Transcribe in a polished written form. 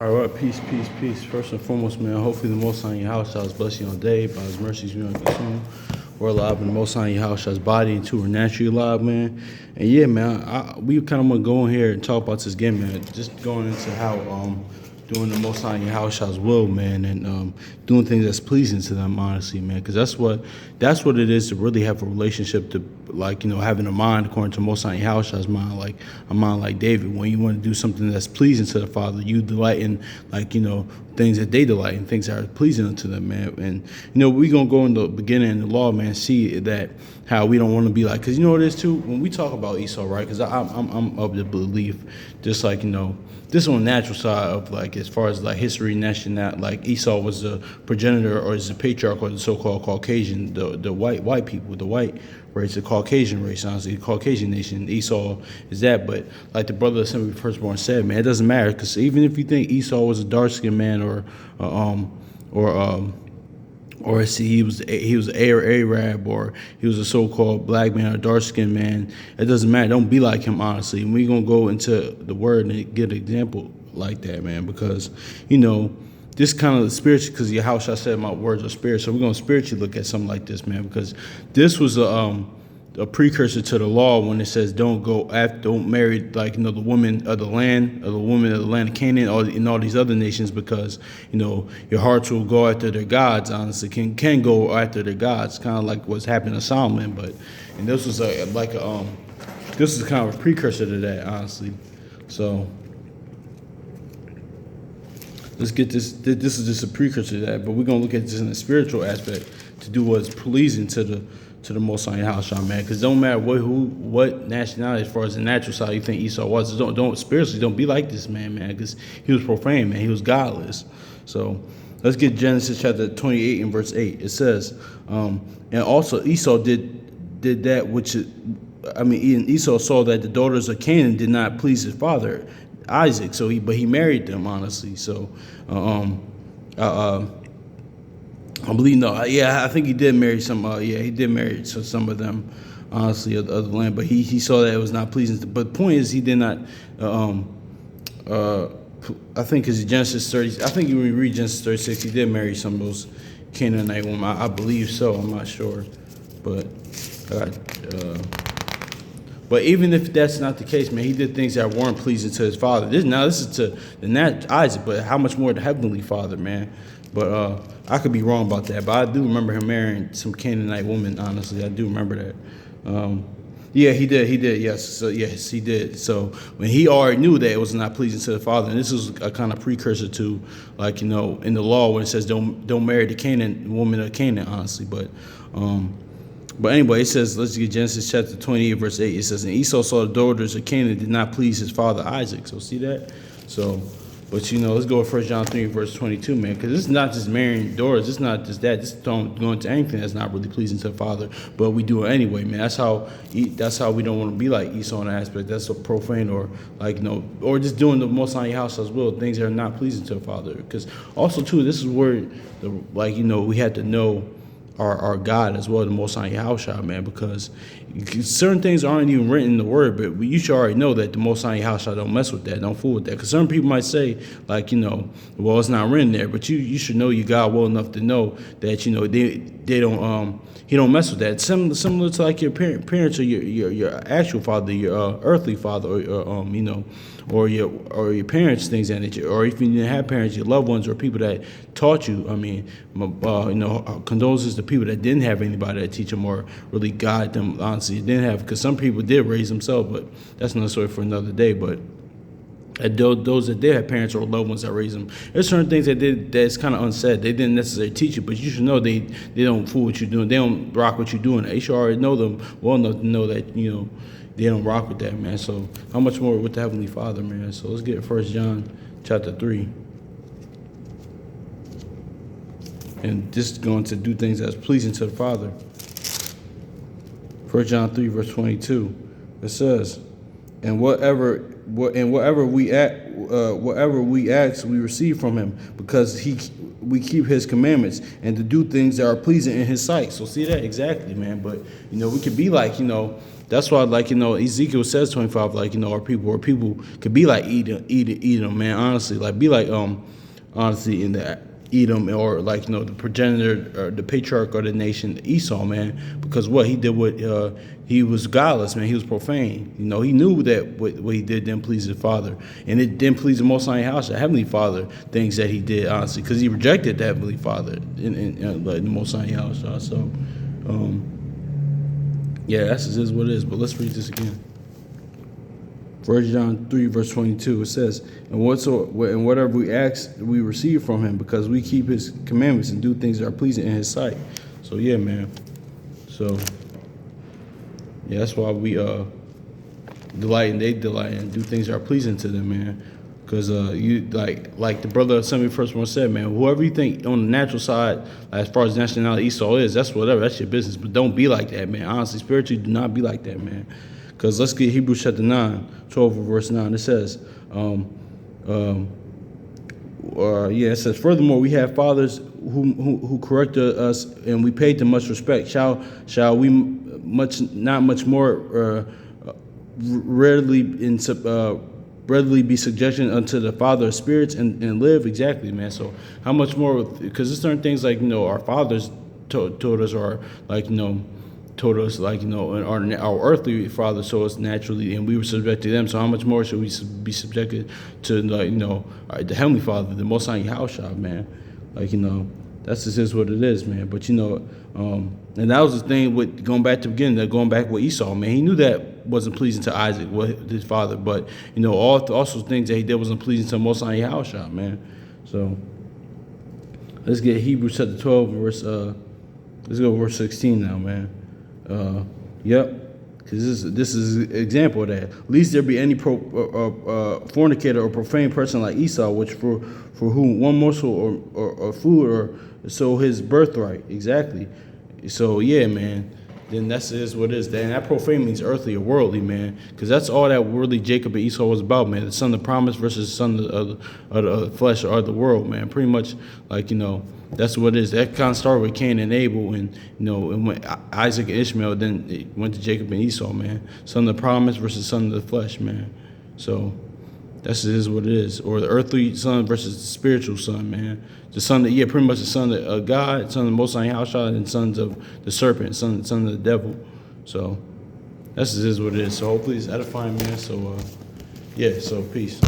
All right, peace, peace, peace. First and foremost, man, hopefully the Most High in your house shall bless you on day. By His mercies, we are consumed. We're alive, and the Most High in your house shall body into we're naturally alive, man. And yeah, man, we kind of want to go in here and talk about this again, man. Just going into how doing the Most High in your house shall's will, man, and doing things that's pleasing to them, honestly, man. Because that's what it is to really have a relationship to, like, having a mind according to Most High in your house shall's mind, like a mind like David. When you want to do something that's pleasing to the Father, you delight in, like, things that they delight in, things that are pleasing unto them, man. And we're gonna go in the beginning in the law, man, see that how we don't want to be like, because it is too when we talk about Esau, right? Because I'm of the belief, just like this on the natural side of, like, as far as like history, national, like Esau was the progenitor or is the patriarch of the so-called Caucasian, the white people, the white race, the Caucasian race, honestly, the Caucasian nation. Esau is that, but like the brother of the firstborn said, man, it doesn't matter, because even if you think Esau was a dark-skinned man or he was an Arab, or he was a so-called black man or dark-skinned man, it doesn't matter. Don't be like him, honestly. And we're going to go into the word and get an example like that, man, because, this kind of spiritual, because your house, I said my words are spirit, so we're going to spiritually look at something like this, man, because this was a precursor to the law when it says don't marry, like, the woman of the land, of Canaan, or in all these other nations, because your hearts will go after their gods. Honestly, can go after their gods, kind of like what's happened to Solomon. And this was this is kind of a precursor to that, honestly. So let's get this. This is just a precursor to that, but we're gonna look at this in the spiritual aspect to do what's pleasing to the Most High house, man. Because don't matter what nationality, as far as the natural side, you think Esau was. Don't spiritually, don't be like this man, because he was profane, man. He was godless. So let's get Genesis chapter 28 and verse 8. It says, and also Esau did that which, Esau saw that the daughters of Canaan did not please his father Isaac, but he married them, honestly. So, I believe I think he did marry some. He did marry some of them, honestly, of the land. But he saw that it was not pleasing. But the point is, he did not. I think because Genesis 30. I think when we read Genesis 36, he did marry some of those Canaanite women. I believe so. I'm not sure, but. But even if that's not the case, man, he did things that weren't pleasing to his father. This is to the Isaac, but how much more the heavenly Father, man. But I could be wrong about that. But I do remember him marrying some Canaanite woman. Honestly, I do remember that. Yeah, he did. He did. Yes. So yes, he did. So when he already knew that it was not pleasing to the father, and this is a kind of precursor to, like, in the law when it says don't marry the Canaan woman of Canaan. Honestly, But anyway, it says, let's get Genesis chapter 28, verse 8. It says, and Esau saw the daughters of Canaan did not please his father Isaac. So see that? So, but let's go with 1 John 3, verse 22, man, because it's not just marrying daughters. It's not just that. Just don't go into anything that's not really pleasing to the father. But we do it anyway, man. That's how we don't want to be like Esau in that aspect. That's so profane, or like, or just doing the Most High in your house as well, things that are not pleasing to the father. Because also, too, this is where, we had to know our God as well, the Most High Yahushua, man, because certain things aren't even written in the word, but you should already know that the Most High Yahushua don't mess with that, don't fool with that. Because certain people might say, like, well, it's not written there, but you should know your God well enough to know that they don't he don't mess with that. Similar to like your parents or your actual father, your earthly father, or your parents, things that nature, or if you didn't have parents, your loved ones or people that taught you. Condolences to people that didn't have anybody that teach them or really guide them. Honestly, didn't have, because some people did raise themselves, but that's another story for another day. But those that did have parents or loved ones that raised them, there's certain things that's kind of unsaid. They didn't necessarily teach you, but you should know they don't fool what you're doing. They don't rock what you're doing. You should already know them well enough to know that they don't rock with that, man. So how much more with the Heavenly Father, man? So let's get 1 John chapter 3. And just going to do things that's pleasing to the Father. 1 John 3, verse 22. It says, and whatever we ask, we receive from him, because we keep his commandments and to do things that are pleasing in his sight. So see that exactly, man. But we could be like, that's why, like, Ezekiel says 25, like, our people could be like Edom, man. Honestly, like, be like honestly in the Edom, or like, the progenitor or the patriarch of the nation Esau, man. Because what he did, he was godless, man. He was profane. He knew that what he did didn't please his father, and it didn't please the Most High House, the Heavenly Father. Things that he did, honestly, because he rejected the Heavenly Father in like the Most High House. So, yeah, that's just is what it is. But let's read this again. 1 John 3, verse 22, it says, and whatever we ask, we receive from him, because we keep his commandments and do things that are pleasing in his sight. So, yeah, man. So, yeah, that's why we delight and they delight and do things that are pleasing to them, man. Because you like the brother somebody first one said, man, whoever you think on the natural side, as far as nationality Esau is, that's whatever, that's your business. But don't be like that, man. Honestly, spiritually, do not be like that, man. Because let's get Hebrews chapter 9, 12 verse 9. It says, it says, furthermore, we have fathers who corrected us, and we paid them much respect. Shall we not much more readily be subjection unto the Father of spirits and live? Exactly, man. So how much more? Because there's certain things like our fathers told us, or like told us, like our earthly father told us naturally, and we were subject to them. So how much more should we be subjected to the Heavenly Father, the Most High House, man? Like that's just is what it is, man. But and that was the thing with going back to the beginning, going back with Esau, man. He knew that wasn't pleasing to Isaac, his father, but also things that he did wasn't pleasing to the Most High House, man. So let's get Hebrews chapter 12, verse let's go verse 16 now, man. Yep, because this is an example of that. Least there be any fornicator or profane person like Esau, which for whom one morsel or food or so his birthright. Exactly. So yeah, man. Then that's what it is. And that profane means earthly or worldly, man. Because that's all that worldly Jacob and Esau was about, man. The son of the promise versus the son of the flesh or the world, man. Pretty much, like, that's what it is. That kind of started with Cain and Abel, and and when Isaac and Ishmael, then it went to Jacob and Esau, man. Son of the promise versus son of the flesh, man. So that's what it is. Or the earthly son versus the spiritual son, man. The son pretty much the son of God, son of the Most High House, and sons of the serpent, son of the devil. So that's what it is. So hopefully it's edifying, man. So so peace.